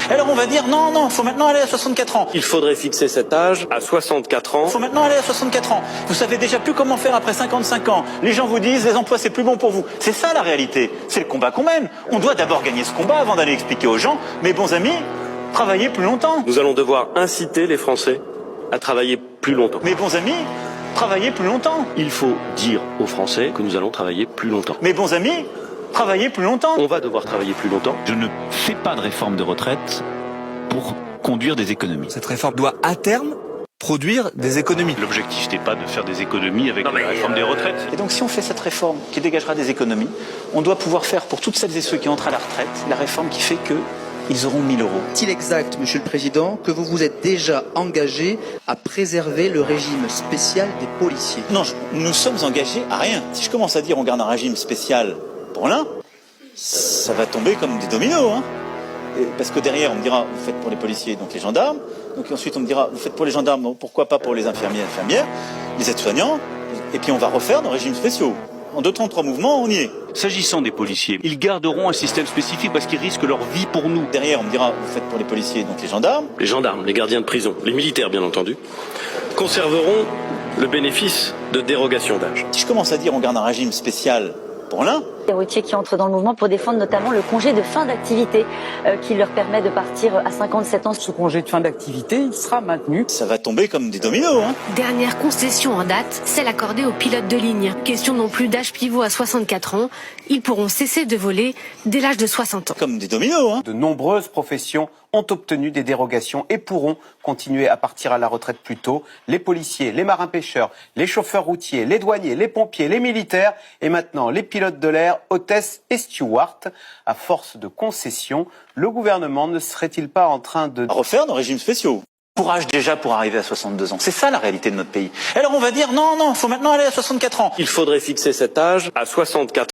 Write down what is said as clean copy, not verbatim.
Alors on va dire non, faut maintenant aller à 64 ans. Il faudrait fixer cet âge à 64 ans. Faut maintenant aller à 64 ans. Vous savez déjà plus comment faire après 55 ans. Les gens vous disent les emplois c'est plus bon pour vous. C'est ça la réalité. C'est le combat qu'on mène. On doit d'abord gagner ce combat avant d'aller expliquer aux gens, mes bons amis, travaillez plus longtemps. Nous allons devoir inciter les Français à travailler plus longtemps. Mes bons amis, travaillez plus longtemps. Il faut dire aux Français que nous allons travailler plus longtemps. Mes bons amis, travaillez plus longtemps. On va devoir travailler plus longtemps. Je ne fais pas de réforme de retraite pour conduire des économies. Cette réforme doit à terme produire des économies. L'objectif n'est pas de faire des économies avec la réforme des retraites. Et donc si on fait cette réforme qui dégagera des économies, on doit pouvoir faire pour toutes celles et ceux qui entrent à la retraite, la réforme qui fait que ils auront 1000 euros. Est-il exact, Monsieur le Président, que vous vous êtes déjà engagé à préserver le régime spécial des policiers? Non, nous sommes engagés à rien. Si je commence à dire on garde un régime spécial pour l'un, ça va tomber comme des dominos, hein. Parce que derrière, on me dira, vous faites pour les policiers, donc les gendarmes. Donc ensuite, on me dira, vous faites pour les gendarmes, donc pourquoi pas pour les infirmières, les aides-soignants. Et puis on va refaire nos régimes spéciaux. En 2 temps, 3 mouvements, on y est. S'agissant des policiers, ils garderont un système spécifique parce qu'ils risquent leur vie pour nous. Derrière, on me dira, vous faites pour les policiers, donc les gendarmes. Les gendarmes, les gardiens de prison, les militaires bien entendu, conserveront le bénéfice de dérogation d'âge. Si je commence à dire on garde un régime spécial pour l'un, Les routiers qui entrent dans le mouvement pour défendre notamment le congé de fin d'activité qui leur permet de partir à 57 ans. Ce congé de fin d'activité, il sera maintenu. ça va tomber comme des dominos, hein. Dernière concession en date, celle accordée aux pilotes de ligne. Question non plus d'âge pivot à 64 ans. Ils pourront cesser de voler dès l'âge de 60 ans. Comme des dominos, hein. De nombreuses professions ont obtenu des dérogations et pourront continuer à partir à la retraite plus tôt. Les policiers, les marins-pêcheurs, les chauffeurs routiers, les douaniers, les pompiers, les militaires et maintenant les pilotes de l'air, hôtesses et stewards. À force de concessions, le gouvernement ne serait-il pas en train de À refaire nos régimes spéciaux. Courage déjà pour arriver à 62 ans. C'est ça la réalité de notre pays. Alors on va dire non, faut maintenant aller à 64 ans. Il faudrait fixer cet âge à 64 ans.